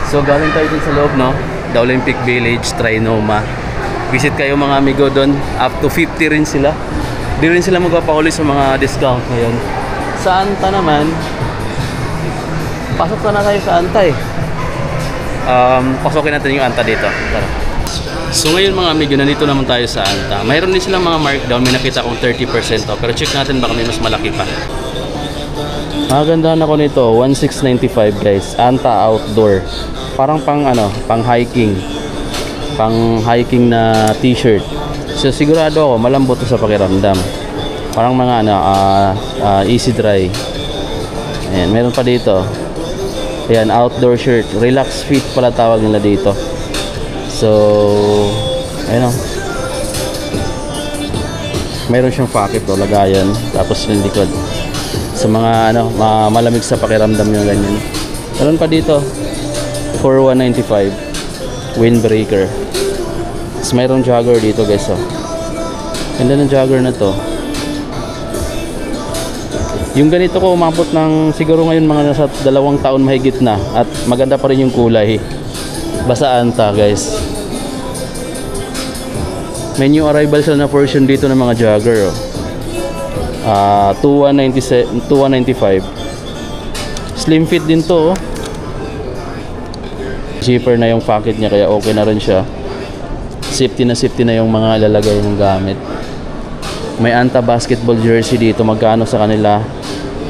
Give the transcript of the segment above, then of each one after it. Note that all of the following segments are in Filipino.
So galing tayo dun sa loob, no? The Olympic Village, Trinoma. Visit kayo mga amigo doon. Up to 50 rin sila. Di rin sila magpapakuli sa mga discount ngayon. Sa Anta naman, pasok na kayo sa Anta eh. Pasokin natin yung Anta dito. Tara. So ngayon mga amigo, nandito naman tayo sa Anta. Mayroon din silang mga markdown. May nakita kong 30% off. Pero check natin baka may mas malaki pa. Magandaan ako nito, 1695 guys. Anta outdoor. Parang pang pang hiking. Pang hiking na t-shirt. So sigurado ako malambot to sa pakiramdam. Parang mga easy dry. Ayan, meron pa dito. Ayan, outdoor shirt. Relax fit pala tawag nila dito. So, ayun o. Meron siyang pocket o, lagayan. Tapos yung likod. Sa mga malamig sa pakiramdam nyo ganyan. Meron pa dito for 195 windbreaker. Tapos mayroong jogger dito guys oh. Ganda ng jogger na to. Yung ganito ko umabot ng siguro ngayon mga nasa 2 taon mahigit na. At maganda pa rin yung kulay. Basta Anta guys. May new arrival sila na version dito ng mga jogger oh. 2195. Slim fit din to oh. Zipper na yung pocket niya kaya okay na rin siya. Safety na yung mga lalagay ng gamit. May Anta basketball jersey dito. Magkano sa kanila?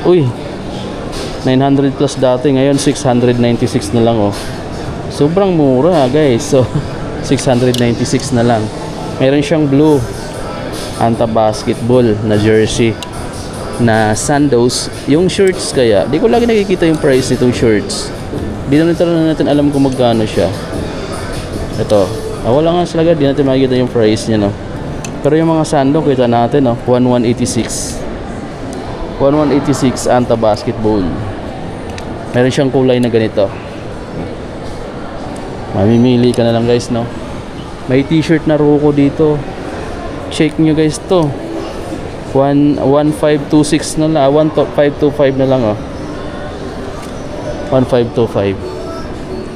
Uy, 900 plus dati, ngayon 696 na lang oh. Sobrang mura guys. So 696 na lang. Meron siyang blue Anta basketball na jersey na sandals. Yung shorts kaya, di ko lagi nakikita yung price nitong shorts. Di natin alam kung magkano siya. Ito, wala nga talaga, di natin makikita yung price niya no. Pero yung mga sandal kita natin no, 1186 Anta basketball. Meron siyang kulay na ganito. Mamimili ka na lang guys no. May t-shirt na Ruko dito. Check nyo guys to. 1526 na lang, 1525 na lang oh. 1525.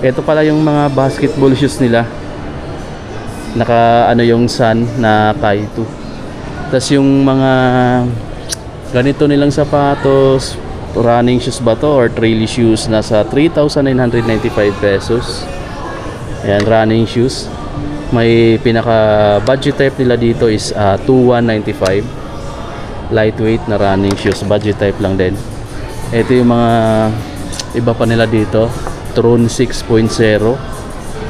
Ito pala yung mga basketball shoes nila. Naka yung Sun na Kaitu. Tapos yung mga ganito nilang sapatos, running shoes ba to or trail shoes, nasa 3,995 pesos. Ayan, running shoes. May pinaka budget type nila dito is 2195. Lightweight na running shoes, budget type lang din. Ito yung mga iba pa nila dito, Tron 6.0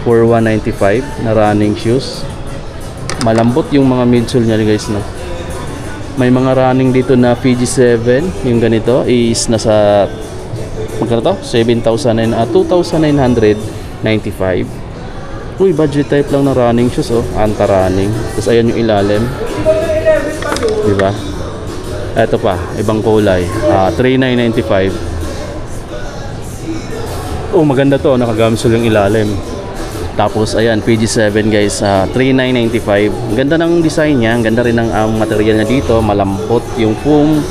for 195 na running shoes. Malambot yung mga midsole niya guys no. May mga running dito na Fiji 7, yung ganito is nasa magkano to? 2,995. Uy, budget type lang na running shoes oh, Anta running. Tapos ayan yung ilalim. Diba? Ito pa, ibang kulay. 3,995. Oh, maganda to, nakagamsol yung ilalim. Tapos ayan, PG7 guys, 3,995. Ang ganda ng design niya, ang ganda rin ng material niya dito, malambot yung foam.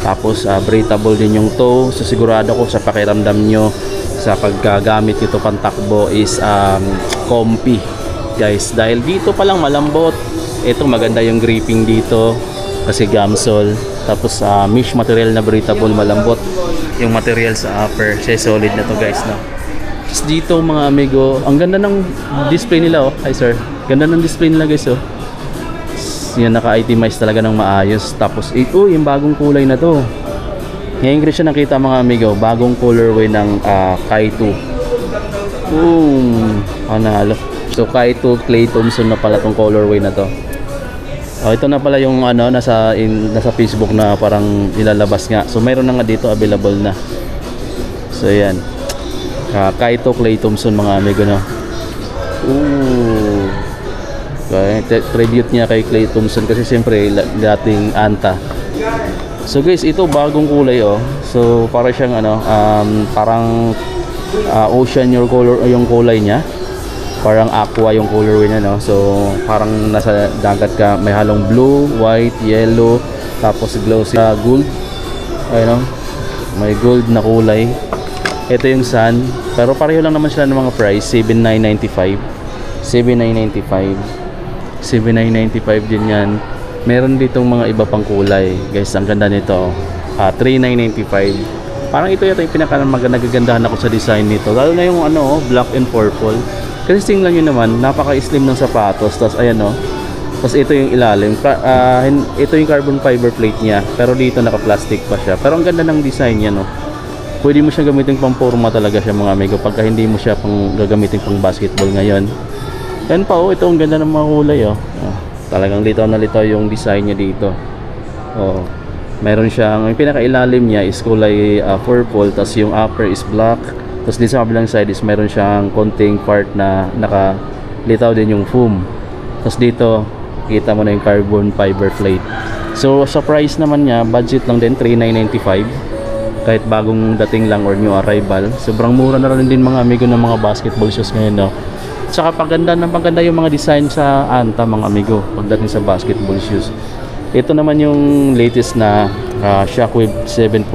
Tapos breathable din yung toe. So sigurado ko sa pakiramdam nyo sa paggagamit nito pantakbo is comfy guys. Dahil dito pa lang malambot. Ito maganda yung gripping dito kasi gamsol. Tapos mesh material na breathable, malambot yung material sa upper. Siya solid na to guys no. Tapos dito mga amigo, ang ganda ng display nila oh. Hi sir, ganda ng display nila guys oh. Yan, naka-itemize talaga ng maayos. Tapos yung bagong kulay na to. Ngayon ko siya nakita mga amigo, bagong colorway ng Kaitu. Panalo. So Kaitu Klay Thompson na pala tong colorway na to. Ito na pala yung nasa Facebook na parang ilalabas nga. So mayroon na nga dito available na. So yan. Kaitu Klay Thompson mga amigo no. Okay, tribute niya kay Klay Thompson kasi siyempre dating Anta. So guys, ito bagong kulay oh. So para siyang parang ocean yung kulay niya. Parang aqua yung colorway niya no. So parang nasa dagat ka, may halong blue, white, yellow, tapos glossy gold. Ayun no. May gold na kulay. Ito yung Sun, pero pareho lang naman sila ng mga price, 7,995. 7,995. 7,995 din yan. Meron ditong mga iba pang kulay. Guys, ang ganda nito. 3,995. Parang ito yata yung pinaka-nagagandahan ako sa design nito. Lalo na yung ano, black and purple. Kasi tingnan nyo naman, napaka-slim ng sapatos. Tapos ayan o. Tapos ito yung ilalim. Ito yung carbon fiber plate niya. Pero dito naka-plastic pa siya. Pero ang ganda ng design niya, no. Pwede mo siya gamitin pang forma talaga siya mga amigo. Pagka hindi mo siya pang gagamitin pang basketball ngayon. Yan pa oh, ito ang ganda ng mga kulay oh. Talagang litaw na litaw yung design niya dito. Oh. Meron siyang, yung pinakailalim niya is kulay purple, tapos yung upper is black. Tapos dito sa kabilang side is meron siyang konting part na nakalitaw din yung foam. Tapos dito, kita mo na yung carbon fiber plate. So sa price naman niya, budget lang din 3,995. Kahit bagong dating lang or new arrival. Sobrang mura na rin din mga amigo ng mga basketball shoes ngayon, no? Tsaka paganda yung mga design sa Anta mga amigo pagdating sa basketball shoes. Ito naman yung latest na Shockwave 7.0,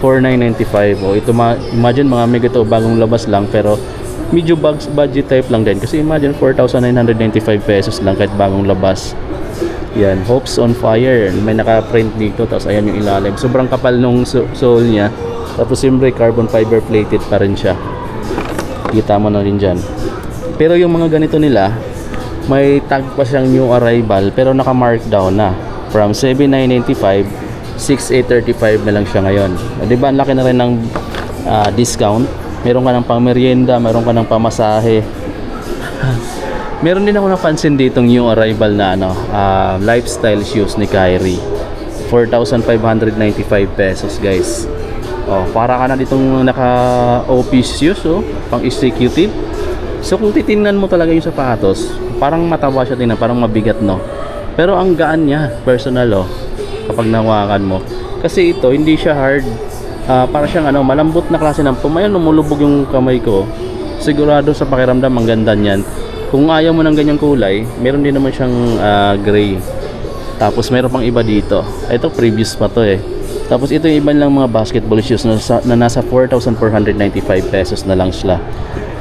4,995. O ito imagine mga amigo, ito bagong labas lang pero medyo budget type lang din. Kasi imagine 4,995 pesos lang kahit bagong labas. Yan, Hopes on Fire. May naka-print dito. Tapos ayan yung ilalim. Sobrang kapal nung sole niya. Tapos siyempre carbon fiber plated pa rin siya. Kita mo na rin dyan. Pero yung mga ganito nila, may tag pa siyang new arrival. Pero naka-markdown na. From 7,995, 6,835 na lang siya ngayon. Diba ang laki na rin ng discount. Meron ka ng pang-merienda, meron ka ng pamasahe. Meron din ako napansin ditong new arrival na lifestyle shoes ni Kyrie. 4,595 pesos guys. Oh, para ka na ditong naka-OP shoes oh, pang executive. So kung titingnan mo talaga yung sapatos, parang mataba siya tingnan, parang mabigat no. Pero ang gaan niya, personal oh, kapag nahawakan mo. Kasi ito hindi siya hard. Para siyang malambot na klase ng foam. Ayun, lumulubog yung kamay ko. Sigurado sa pakiramdam ang ganda niyan. Kung ayaw mo ng ganyang kulay, meron din naman siyang gray. Tapos meron pang iba dito. Ito previous pa to eh. Tapos ito yung iba lang mga basketball shoes na nasa 4,495 pesos na lang sila.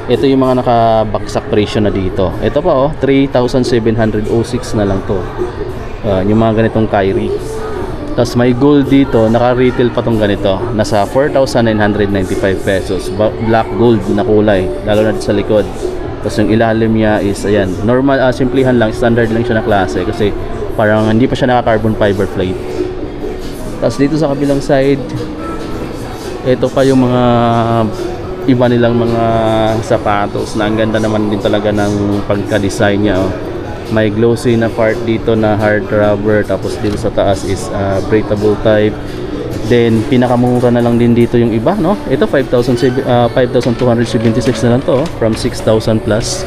Ito yung mga nakabaksak presyo na dito. Ito pa oh, 3,706 na lang to. Yung mga ganitong Kyrie. Tapos may gold dito, naka-retail pa tong ganito. Nasa 4,995 pesos. Black gold na kulay, lalo na sa likod. Tapos yung ilalim niya is ayan, normal, simplihan lang, standard lang siya na klase kasi parang hindi pa siya naka-carbon fiber plate. Tapos dito sa kabilang side, ito pa yung mga iba nilang mga sapatos na ang ganda naman din talaga ng pagka-design niya oh. May glossy na part dito na hard rubber, tapos dito sa taas is breathable type. Then pinakamura na lang din dito yung iba no. Ito 5,276 na lang to from 6,000 plus.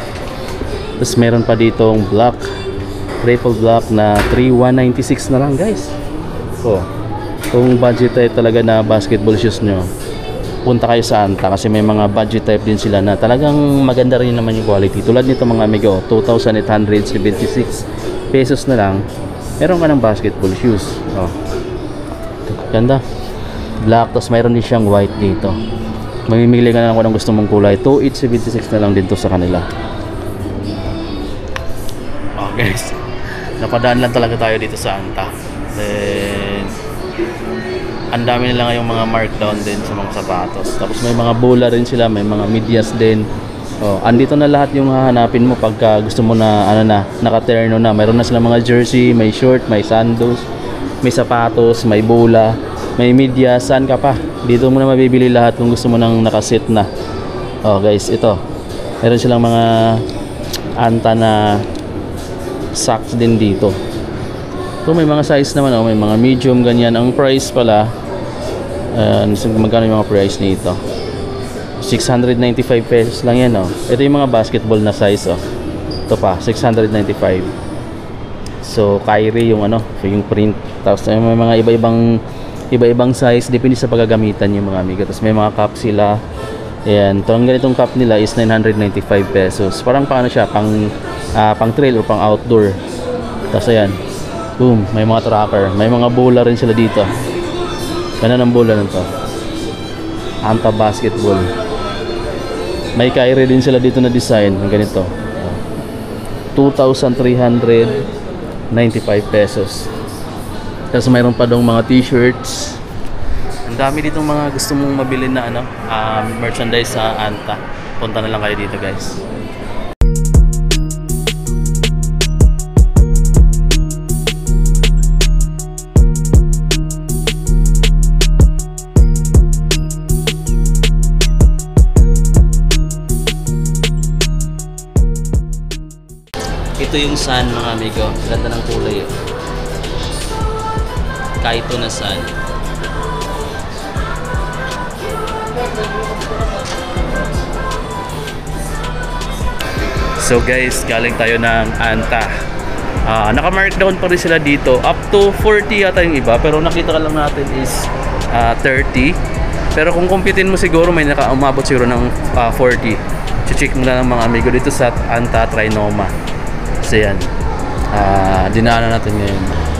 Tapos meron pa ditong black, triple black na 3,196 na lang guys. Oh, kung budget type talaga na basketball shoes nyo, punta kayo sa Anta kasi may mga budget type din sila na talagang maganda rin naman yung quality. Tulad nito mga amigo, 2,876 pesos na lang meron ka ng basketball shoes. Oh, ganda, black, tapos mayroon din siyang white dito. Mamimili ka na lang kung anong gusto mong kulay. 2,876 na lang dito sa kanila. Oh guys, napadaan lang talaga tayo dito sa Anta. Then ang dami nila ngayong mga markdown din sa mga sapatos. Tapos may mga bola rin sila, may mga medyas din. Oh, andito na lahat yung hahanapin mo pagka gusto mo na naka-terno na. Mayroon na sila mga jersey, may short, may sandals, may sapatos, may bola, may medyas, saan ka pa. Dito mo na mabibili lahat kung gusto mo nang nakasit na. Oh guys, ito. Meron silang mga Anta na socks din dito. So may mga size naman oh, may mga medium ganyan. Ang price pala magkano yung mga price nito? 695 pesos lang yan oh. Ito yung mga basketball na size oh. Ito pa 695. So Kyrie yung yung print. Tapos may mga iba-ibang size depende sa paggagamitan yung mga amigo. Tapos may mga cup sila. Ayan, ang ganitong cup nila is 995 pesos. Parang paano siya, pang trail o pang outdoor. Tapos ayan, boom, may mga tracker, may mga bola rin sila dito. Ganda ng bola nito. Anta Basketball. May Kyrie din sila dito na design, ng ganito. 2,395 pesos. Tapos mayroon pa dong mga t-shirts. Ang dami ditong mga gusto mong mabili na merchandise sa Anta. Punta na lang kayo dito, guys. Ito yung sun, mga amigo. Ganda ng kulay. Kaito na sun. So guys, galing tayo ng Anta. Naka-markdown pa rin sila dito. Up to 40 yata yung iba. Pero nakita ka lang natin is 30. Pero kung kumpitin mo siguro, may naka-umabot siguro ng 40. Check mo na ng mga amigo dito sa Anta Trinoma. So yan, dinaanan natin ngayon.